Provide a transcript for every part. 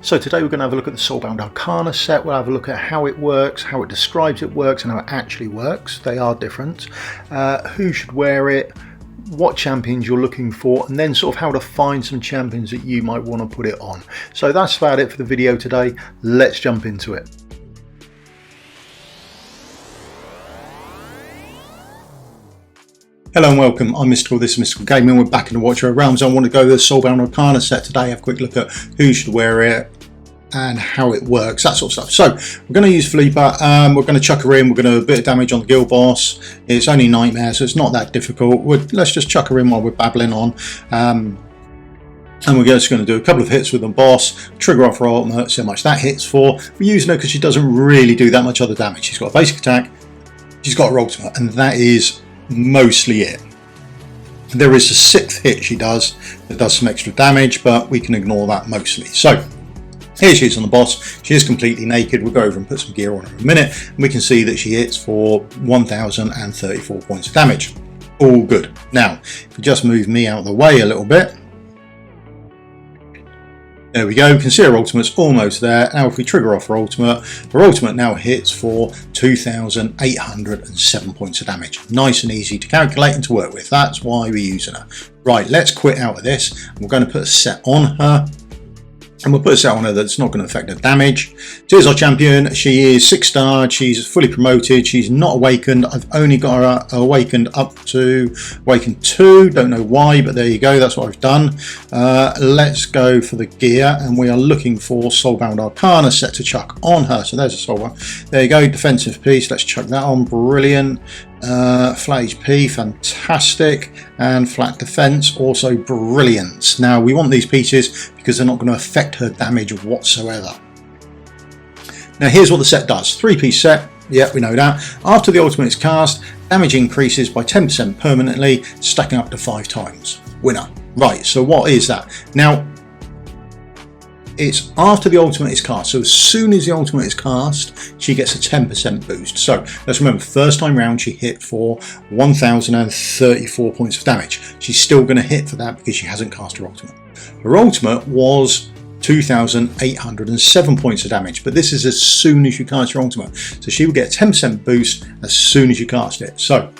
So today we're going to have a look at the Soulbound Arcarna set. We'll have a look at how it works, how it describes it works, and how it actually works. They are different. Who should wear it, what champions you're looking for, and then sort of how to find some champions that you might want to put it on. So that's about it for the video today. Let's jump into it. Hello and welcome, I'm Misstical, this is Misstical Gaming. We're back in the Watcher of Realms. I want to go to the Soulbound Arcarna set today, have a quick look at who should wear it and how it works, that sort of stuff. So we're going to use Fleeper, we're going to chuck her in, we're going to do a bit of damage on the guild boss. It's only Nightmare, so it's not that difficult. Let's just chuck her in while we're babbling on. And we're just going to do a couple of hits with the boss, trigger off her ultimate, see how much that hits for. We're using her because she doesn't really do that much other damage. She's got a basic attack, she's got her ultimate, and that is mostly it. There is a sixth hit she does that does some extra damage, but we can ignore that mostly. So here she is on the boss. She is completely naked. We'll go over and put some gear on her in a minute, and we can see that she hits for 1034 points of damage. All good. Now if you just move me out of the way a little bit, there we go, you can see her ultimate's almost there. Now if we trigger off her ultimate now hits for 2,807 points of damage. Nice and easy to calculate and to work with. That's why we're using her. Right, let's quit out of this. We're going to put a set on her. And we'll put a set on her that's not going to affect her damage. So here's our champion. She is 6-star. She's fully promoted. She's not awakened. I've only got her awakened up to Awakened 2. Don't know why, but there you go. That's what I've done. Let's go for the gear. And we are looking for Soulbound Arcarna set to chuck on her. So there's a soul one. There you go. Defensive piece. Let's chuck that on. Brilliant. Flat HP, fantastic, and flat defense, also brilliant. Now we want these pieces because they're not going to affect her damage whatsoever. Now here's what the set does. 3-piece set, yeah, we know that. After the ultimate is cast, damage increases by 10% permanently, stacking up to 5 times. Winner. Right, so what is that? Now it's after the ultimate is cast, so as soon as the ultimate is cast she gets a 10% boost. So let's remember, first time round she hit for 1034 points of damage. She's still going to hit for that because she hasn't cast her ultimate. Her ultimate was 2,807 points of damage, but this is as soon as you cast your ultimate, so she would get a 10% boost as soon as you cast it. So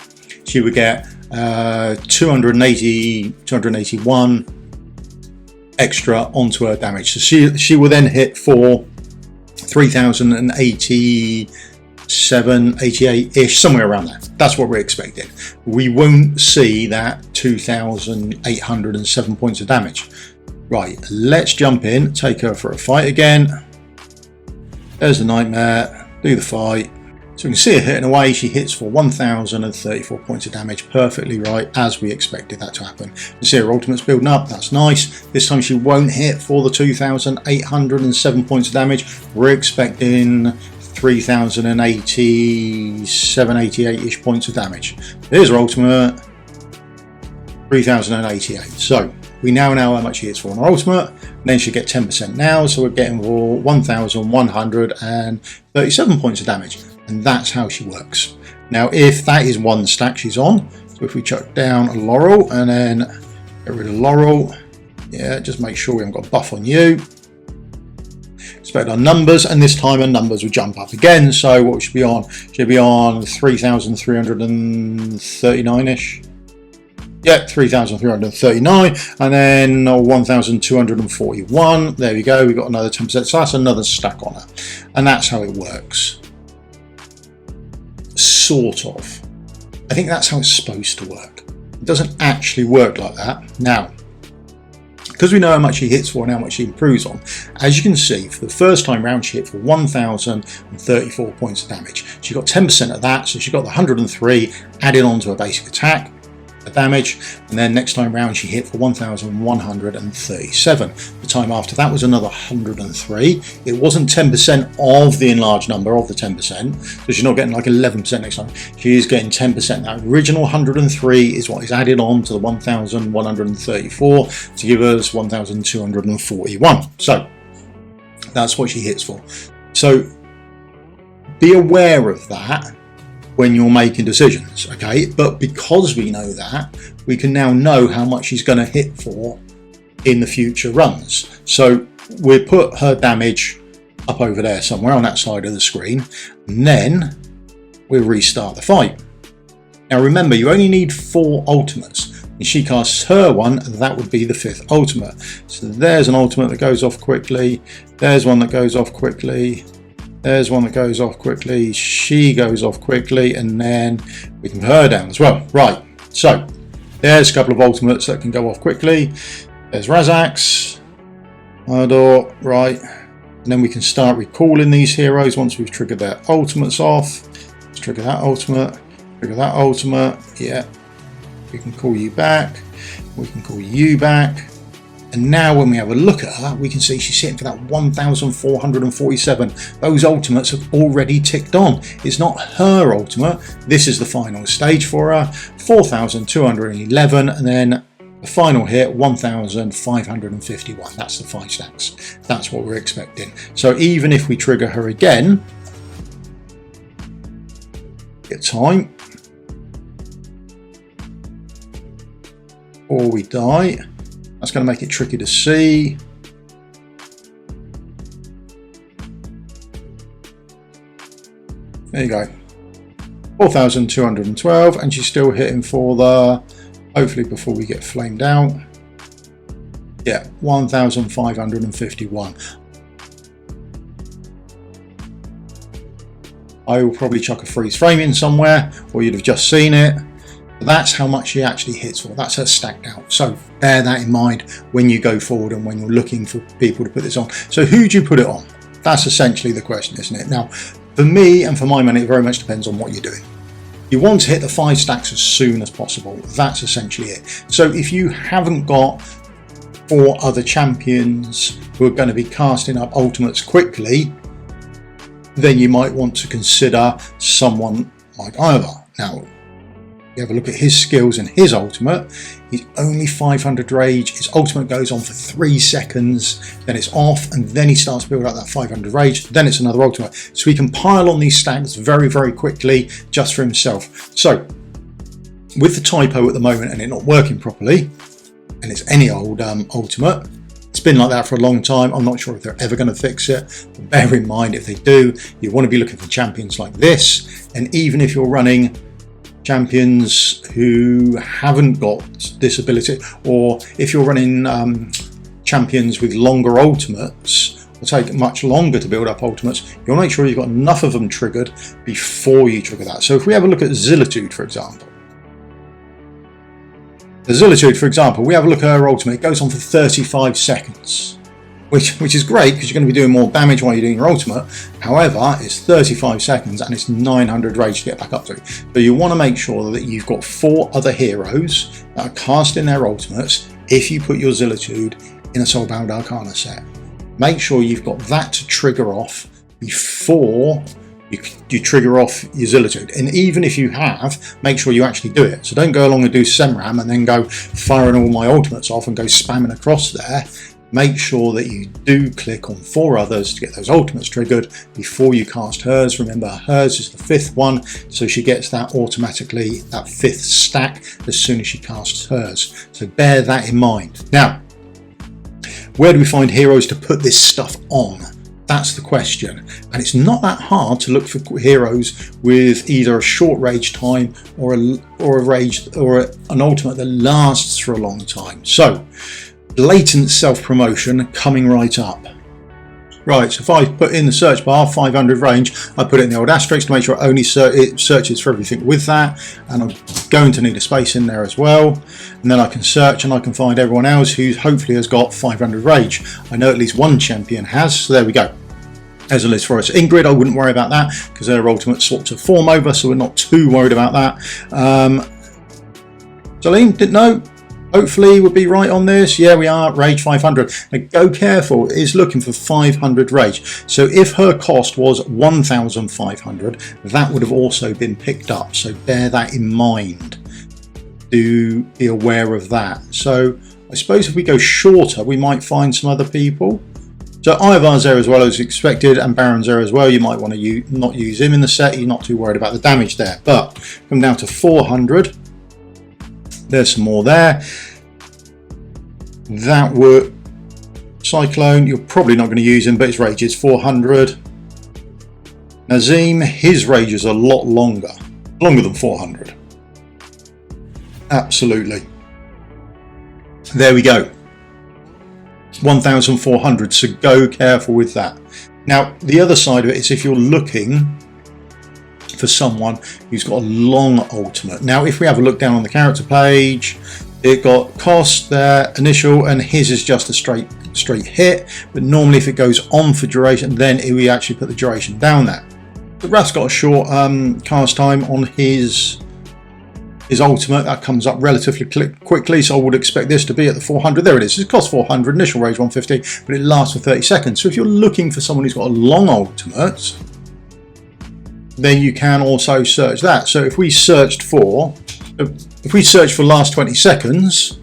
she would get 281 extra onto her damage, so she will then hit for 3,087, 88-ish, somewhere around there. That's what we're expecting. We won't see that 2,807 points of damage. Right, let's jump in, take her for a fight again. There's the Nightmare, do the fight. So we can see her hitting away. She hits for 1,034 points of damage, perfectly right, as we expected that to happen. You see her ultimate's building up, that's nice. This time she won't hit for the 2,807 points of damage. We're expecting 3,087, 88-ish points of damage. Here's her ultimate, 3,088. So we now know how much she hits for on her ultimate, and then she'll get 10% now, so we're getting for 1,137 points of damage. And that's how she works. Now if that is one stack she's on, so if we chuck down a Laurel and then get rid of Laurel, yeah, just make sure we haven't got a buff on you. Expect our numbers, and this time our numbers will jump up again. So what should be on? Should be on 3,339-ish. Yeah, 3,339, and then 1,241. There we go, we got another 10%, so that's another stack on her. And that's how it works. Sort of. I think that's how it's supposed to work. It doesn't actually work like that. Now, because we know how much she hits for and how much she improves on, as you can see, for the first time round she hit for 1,034 points of damage. She got 10% of that, so she got the 103 added on to her basic attack damage, and then next time round she hit for 1,137. The time after that was another 103. It wasn't 10% of the enlarged number of the 10%, so she's not getting like 11% next time. She is getting 10%. That original 103 is what is added on to the 1,134 to give us 1,241. So that's what she hits for. So be aware of that when you're making decisions, okay? But because we know that, we can now know how much she's going to hit for in the future runs. So we'll put her damage up over there somewhere on that side of the screen, and then we'll restart the fight. Now remember, you only need 4 ultimates. When she casts her one, that would be the 5th ultimate. So there's an ultimate that goes off quickly, there's one that goes off quickly, there's one that goes off quickly, she goes off quickly, and then we can put her down as well. Right, so there's a couple of ultimates that can go off quickly. There's Razak's, Mardor, right, and then we can start recalling these heroes once we've triggered their ultimates off. Let's trigger that ultimate, trigger that ultimate, yeah. We can call you back, we can call you back, and now when we have a look at her, we can see she's sitting for that 1,447. Those ultimates have already ticked on. It's not her ultimate, this is the final stage for her, 4,211, and then the final hit, 1,551. That's the 5 stacks. That's what we're expecting. So even if we trigger her again, get time, or we die, that's going to make it tricky to see. There you go, 4,212, and she's still hitting for the, hopefully before we get flamed out, yeah, 1,551. I will probably chuck a freeze frame in somewhere, or you'd have just seen it. That's how much she actually hits for. That's her stacked out. So bear that in mind when you go forward and when you're looking for people to put this on. So who do you put it on? That's essentially the question, isn't it? Now, for me and for my money, it very much depends on what you're doing. You want to hit the 5 stacks as soon as possible. That's essentially it. So if you haven't got 4 other champions who are going to be casting up ultimates quickly, then you might want to consider someone like Ivar. Now, you have a look at his skills and his ultimate. He's only 500 rage. His ultimate goes on for 3 seconds, then it's off, and then he starts to build up that 500 rage. Then it's another ultimate. So he can pile on these stacks very, very quickly just for himself. So with the typo at the moment and it not working properly, and it's any old ultimate, it's been like that for a long time. I'm not sure if they're ever going to fix it, but bear in mind, if they do, you want to be looking for champions like this. And even if you're running champions who haven't got this ability, or if you're running champions with longer ultimates, will take much longer to build up ultimates, you'll make sure you've got enough of them triggered before you trigger that. So if we have a look at Zilitude, for example, the Zilitude, for example, we have a look at her ultimate. It goes on for 35 seconds. Which is great because you're going to be doing more damage while you're doing your ultimate. However, it's 35 seconds and it's 900 rage to get back up to. So you want to make sure that you've got 4 other heroes that are casting their ultimates if you put your Zilitude in a Soulbound Arcarna set. Make sure you've got that to trigger off before you trigger off your Zilitude. And even if you have, make sure you actually do it. So don't go along and do Semram and then go firing all my ultimates off and go spamming across there. Make sure that you do click on 4 others to get those ultimates triggered before you cast hers. Remember, hers is the 5th one, so she gets that automatically, that 5th stack, as soon as she casts hers. So bear that in mind. Now, where do we find heroes to put this stuff on? That's the question. And it's not that hard to look for heroes with either a short rage time or an ultimate that lasts for a long time. So, latent self-promotion coming right up. Right, so if I put in the search bar 500 range, I put it in the old asterisk to make sure it only it searches for everything with that, and I'm going to need a space in there as well, and then I can search and I can find everyone else who hopefully has got 500 rage. I know at least one champion has, so there we go. There's a list for us. Ingrid, I wouldn't worry about that because their ultimate swapped to form over, so we're not too worried about that. Jolene, didn't know. Hopefully we'll be right on this. Yeah, we are. Rage 500. Now go careful. It's looking for 500 rage. So if her cost was 1,500, that would have also been picked up. So bear that in mind. Do be aware of that. So I suppose if we go shorter, we might find some other people. So Ivar's there as well as expected, and Baron's there as well. You might want to not use him in the set. You're not too worried about the damage there. But come down to 400. There's some more there. That worked Cyclone, you're probably not going to use him, but his rage is 400. Nazim, his rage is a lot longer than 400. Absolutely. There we go. 1,400, so go careful with that. Now, the other side of it is if you're looking for someone who's got a long ultimate. Now, if we have a look down on the character page, it got cost there, initial, and his is just a straight hit. But normally if it goes on for duration, then we actually put the duration down there. But Raf's got a short cast time on his ultimate. That comes up relatively quickly, so I would expect this to be at the 400. There it is. It costs 400, initial rage 150, but it lasts for 30 seconds. So if you're looking for someone who's got a long ultimate, then you can also search that. So if we search for last 20 seconds,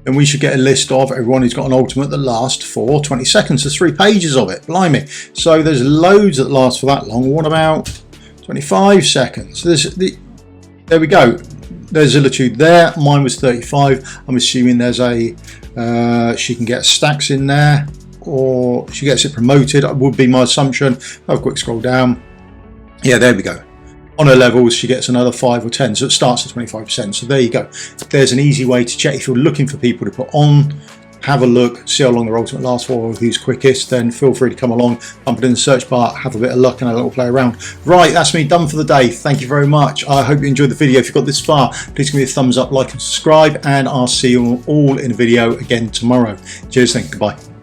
then we should get a list of everyone who's got an ultimate that lasts for 20 seconds. There's 3 pages of it, blimey. So there's loads that last for that long. What about 25 seconds? There we go. There's Zilitude there. Mine was 35. I'm assuming there's she can get stacks in there, or she gets it promoted. That would be my assumption. Have a quick scroll down. Yeah, there we go. On her levels, she gets another 5 or 10, so it starts at 25%. So there you go. There's an easy way to check. If you're looking for people to put on, have a look, see how long their ultimate lasts for, or who's quickest, then feel free to come along, pump it in the search bar, have a bit of luck and a little play around. Right, that's me done for the day. Thank you very much. I hope you enjoyed the video. If you got this far, please give me a thumbs up, like and subscribe, and I'll see you all in a video again tomorrow. Cheers, thank you, goodbye.